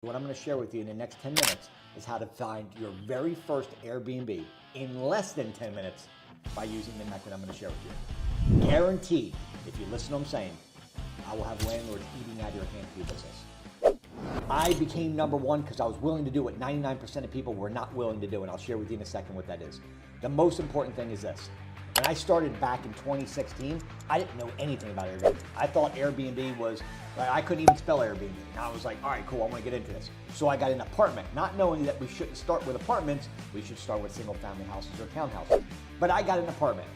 What I'm going to share with you in the next 10 minutes is how to find your very first Airbnb in less than 10 minutes by using the method I'm going to share with you. Guaranteed, if you listen to what I'm saying, I will have landlords eating out of your hand for your business. I became number one because I was willing to do what 99% of people were not willing to do, and I'll share with you in a second what that is. The most important thing is this. When I started back in 2016, I didn't know anything about Airbnb. I thought Airbnb was, I couldn't even spell Airbnb. And I was like, all right, cool, I want to get into this. So I got an apartment, not knowing that we shouldn't start with apartments, we should start with single family houses or townhouses. But I got an apartment.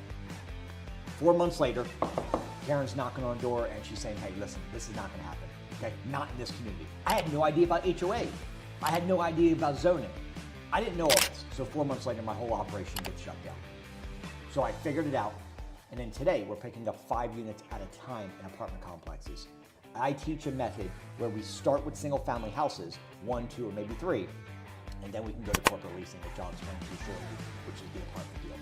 4 months later, Karen's knocking on the door and she's saying, hey, listen, this is not going to happen, okay? Not in this community. I had no idea about HOA. I had no idea about zoning. I didn't know all this. So 4 months later, my whole operation gets shut down. So I figured it out, and then today we're picking up 5 units at a time in apartment complexes. I teach a method where we start with single family houses, 1, 2, or maybe 3, and then we can go to corporate leasing, which I'll explain to you shortly, which is the apartment deal.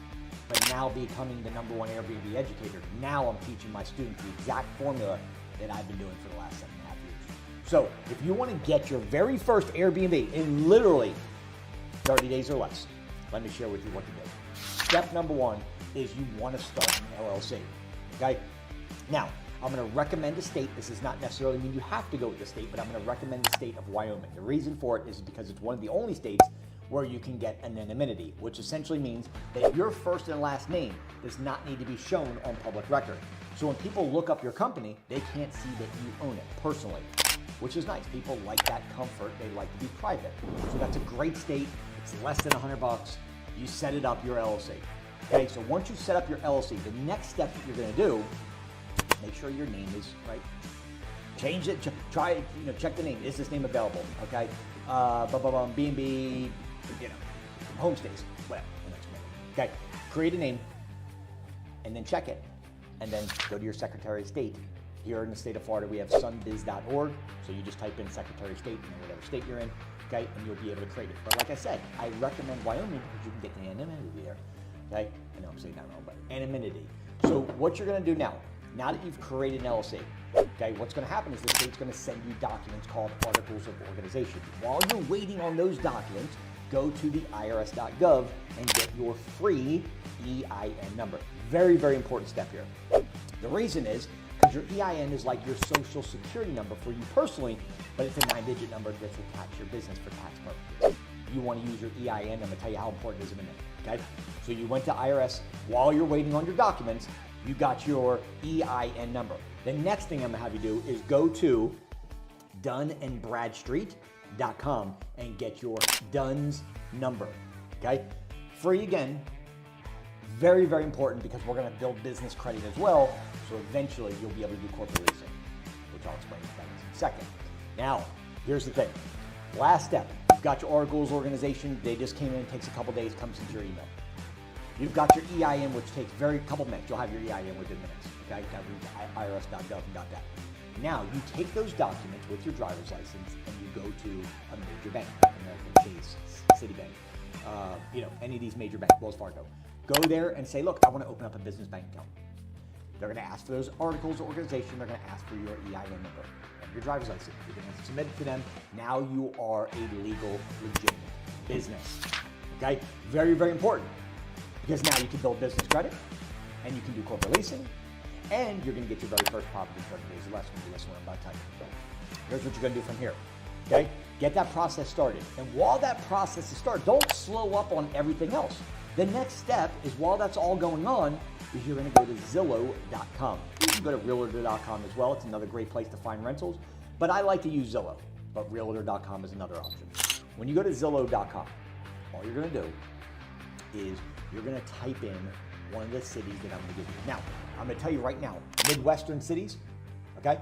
But now becoming the #1 Airbnb educator, now I'm teaching my students the exact formula that I've been doing for the last 7.5 years. So if you want to get your very first Airbnb in literally 30 days or less, let me share with you what to do. Step number 1 is you want to start an LLC, okay? Now, I'm going to recommend a state. This does not necessarily mean you have to go with the state, but I'm going to recommend the state of Wyoming. The reason for it is because it's one of the only states where you can get anonymity, which essentially means that your first and last name does not need to be shown on public record. So when people look up your company, they can't see that you own it personally, which is nice. People like that comfort. They like to be private. So that's a great state. It's less than $100. You set it up, your LLC. Okay, so once you set up your LLC, the next step that you're going to do, make sure your name is right. Change it. Try it. Check the name. Is this name available? Okay. B&B. Homestays. Whatever. Okay. Create a name, and then check it, and then go to your Secretary of State. Here in the state of Florida, we have sunbiz.org. So you just type in Secretary of State in whatever state you're in, okay, and you'll be able to create it. But like I said, I recommend Wyoming because you can get the anonymity there. Okay, I know I'm saying that wrong, but anonymity. So what you're going to do now that you've created an LLC, okay, what's going to happen is the state's going to send you documents called articles of organization. While you're waiting on those documents, go to the irs.gov and get your free EIN number. Very, very important step here. The reason is because your EIN is like your social security number for you personally, but it's a 9-digit number that's attached to your business for tax purposes. You want to use your EIN, I'm going to tell you how important it is in a minute, okay? So you went to IRS, while you're waiting on your documents, you got your EIN number. The next thing I'm going to have you do is go to dunnandbradstreet.com and get your DUNS number, okay? Free again, very, very important because we're going to build business credit as well, so eventually you'll be able to do corporate leasing, which I'll explain in a second. Now, here's the thing. Last step. You've got your articles organization. They just came in. It takes a couple days. Comes into your email. You've got your EIN, which takes couple minutes. You'll have your EIN within minutes. Okay, irs.gov and got that. Now you take those documents with your driver's license and you go to a major bank, American Chase, Citibank, any of these major banks, Wells Fargo. Go there and say, look, I want to open up a business bank account. They're going to ask for those articles of organization. They're going to ask for your EIN number. Your driver's license. You're going to submit it to them. Now you are a legal, legitimate business. Okay? Very, very important. Because now you can build business credit, and you can do corporate leasing, and you're going to get your very first property in 30 days or less when you listen to what I'm about to tell you. Here's what you're going to do from here. Okay? Get that process started. And while that process is started, don't slow up on everything else. The next step is, while that's all going on, is you're going to go to Zillow.com. You can go to Realtor.com as well. It's another great place to find rentals. But I like to use Zillow, but Realtor.com is another option. When you go to Zillow.com, all you're going to do is you're going to type in one of the cities that I'm going to give you. Now, I'm going to tell you right now, Midwestern cities, okay,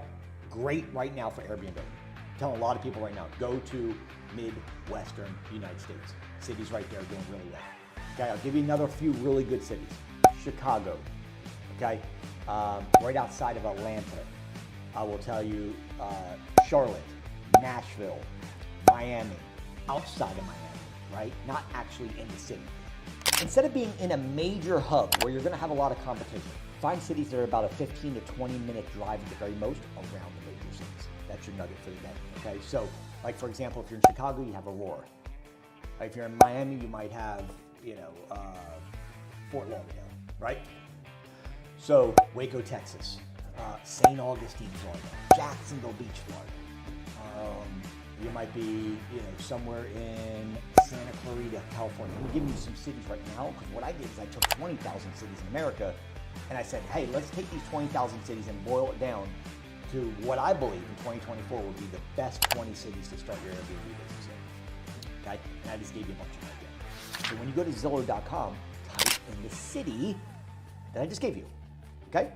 great right now for Airbnb. I'm telling a lot of people right now, go to Midwestern United States. Cities right there doing really well. Okay, I'll give you another few really good cities. Chicago, okay, right outside of Atlanta. I will tell you Charlotte, Nashville, Miami, outside of Miami, right? Not actually in the city. Instead of being in a major hub where you're going to have a lot of competition, find cities that are about a 15 to 20 minute drive at the very most around the major cities. That's your nugget for the day. Okay, so Like for example, if you're in Chicago, you have Aurora. If you're in Miami, you might have, Fort Lauderdale, right? So Waco, Texas, St. Augustine, Florida, Jacksonville Beach, Florida. You might be, somewhere in Santa Clarita, California. I'm giving you some cities right now because what I did is I took 20,000 cities in America and I said, hey, let's take these 20,000 cities and boil it down to what I believe in 2024 will be the best 20 cities to start your Airbnb business in. Okay? And I just gave you a bunch of ideas. So when you go to Zillow.com, type in the city that I just gave you. Okay?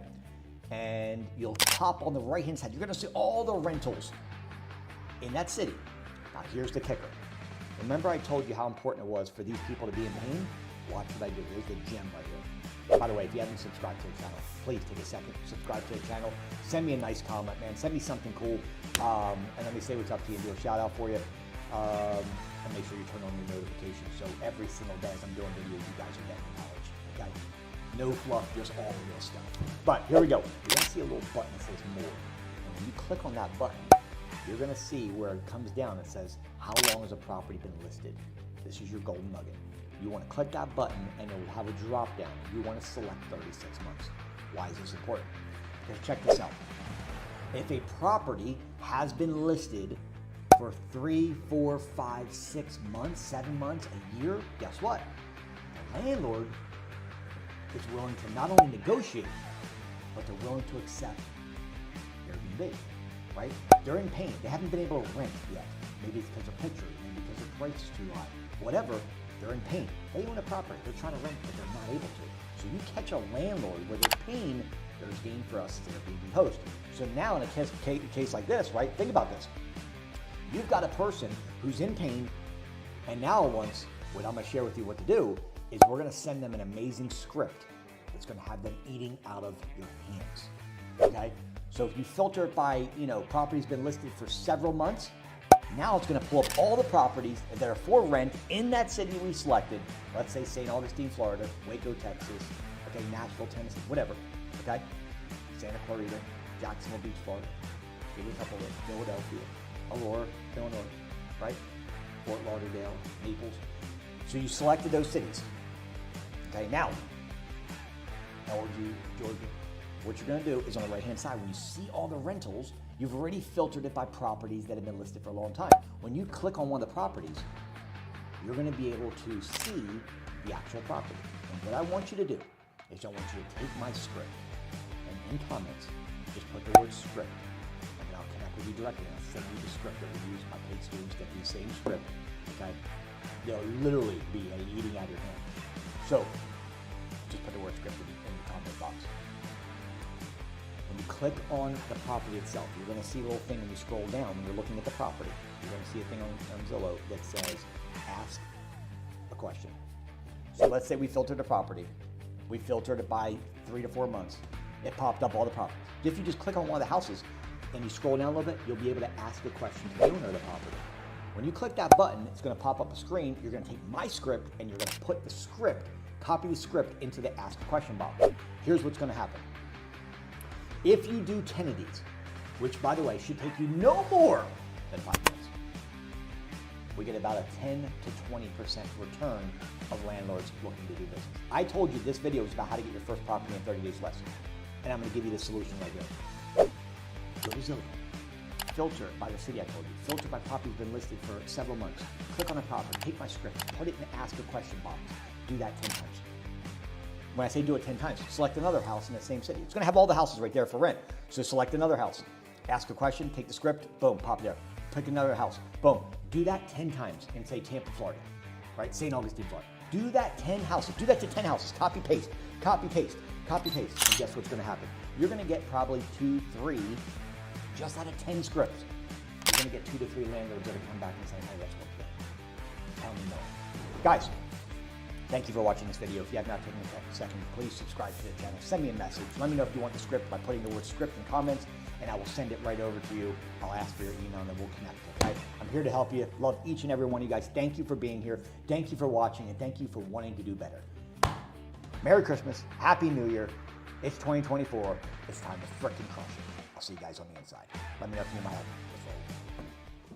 And you'll pop on the right-hand side. You're going to see all the rentals in that city. Now here's the kicker. Remember I told you how important it was for these people to be in pain? Watch what I do. Here's the gem right here. By the way, if you haven't subscribed to the channel, please take a second, subscribe to the channel. Send me a nice comment, man. Send me something cool. And let me say what's up to you and do a shout out for you. And make sure you turn on your notifications so every single day as I'm doing videos, you guys are getting knowledge. Okay? No fluff, just all the real stuff. But here we go. You're gonna see a little button that says more. And when you click on that button, you're gonna see where it comes down. It says, how long has a property been listed? This is your golden nugget. You wanna click that button and it will have a drop down. You wanna select 36 months. Why is this important? Because check this out. If a property has been listed for 3, 4, 5, 6 months, 7 months, a year, guess what? The landlord is willing to not only negotiate, but they're willing to accept Airbnb, right? They're in pain. They haven't been able to rent yet. Maybe it's because of pictures, maybe because the price is too high. Whatever, they're in pain. They own a property. They're trying to rent, but they're not able to. So you catch a landlord where they're paying, there's gain for us as Airbnb host. So now in a case like this, right? Think about this. You've got a person who's in pain, and now what I'm gonna share with you what to do is we're gonna send them an amazing script that's gonna have them eating out of your hands, okay? So if you filter it by, properties been listed for several months, now it's gonna pull up all the properties that are for rent in that city we selected. Let's say St. Augustine, Florida, Waco, Texas, okay, Nashville, Tennessee, whatever, okay? Santa Clarita, Jacksonville Beach, Florida, give you a couple of Philadelphia, Aurora, Illinois, right? Fort Lauderdale, Naples. So you selected those cities. Okay, now, LG, Georgia. What you're gonna do is on the right-hand side, when you see all the rentals, you've already filtered it by properties that have been listed for a long time. When you click on one of the properties, you're gonna be able to see the actual property. And what I want you to do is I want you to take my script and in comments, just put the word script. And I'll connect with you directly. I'll send you the script that we use. My paid students get the same script, okay? They'll literally be eating out of your hand. So, just put the word script in the comment box. When you click on the property itself, you're gonna see a little thing when you scroll down, when you're looking at the property, you're gonna see a thing on Zillow that says, ask a question. So let's say we filtered a property. We filtered it by 3 to 4 months. It popped up all the properties. If you just click on one of the houses and you scroll down a little bit, you'll be able to ask a question to the owner of the property. When you click that button, it's gonna pop up a screen. You're gonna take my script and you're gonna put the script, copy the script into the ask a question box. Here's what's gonna happen. If you do 10 of these, which by the way, should take you no more than 5 minutes, we get about a 10 to 20% return of landlords looking to do business. I told you this video is about how to get your first property in 30 days less. And I'm gonna give you the solution right here. Go to Zillow. Filter by the city I told you. Filter by property that's been listed for several months. Click on the property, take my script, put it in the ask a question box. Do that 10 times. When I say do it 10 times, select another house in the same city. It's gonna have all the houses right there for rent. So select another house. Ask a question, take the script, boom, pop there. Pick another house, boom. Do that 10 times in say Tampa, Florida, right? St. Augustine, Florida. Do that 10 houses. Do that to 10 houses. Copy, paste, copy, paste, copy, paste. And guess what's gonna happen? You're gonna get probably 2, 3, just out of 10 scripts. You're gonna get 2 to 3 landlords that are come back and saying, hey, let's work together. Tell me more. Guys, thank you for watching this video. If you have not taken a second, please subscribe to the channel. Send me a message. Let me know if you want the script by putting the word script in comments, and I will send it right over to you. I'll ask for your email, and then we'll connect, okay? I'm here to help you. Love each and every one of you guys. Thank you for being here. Thank you for watching, and thank you for wanting to do better. Merry Christmas. Happy New Year. It's 2024. It's time to frickin' crush it. I'll see you guys on the inside. Let me know if you need my help.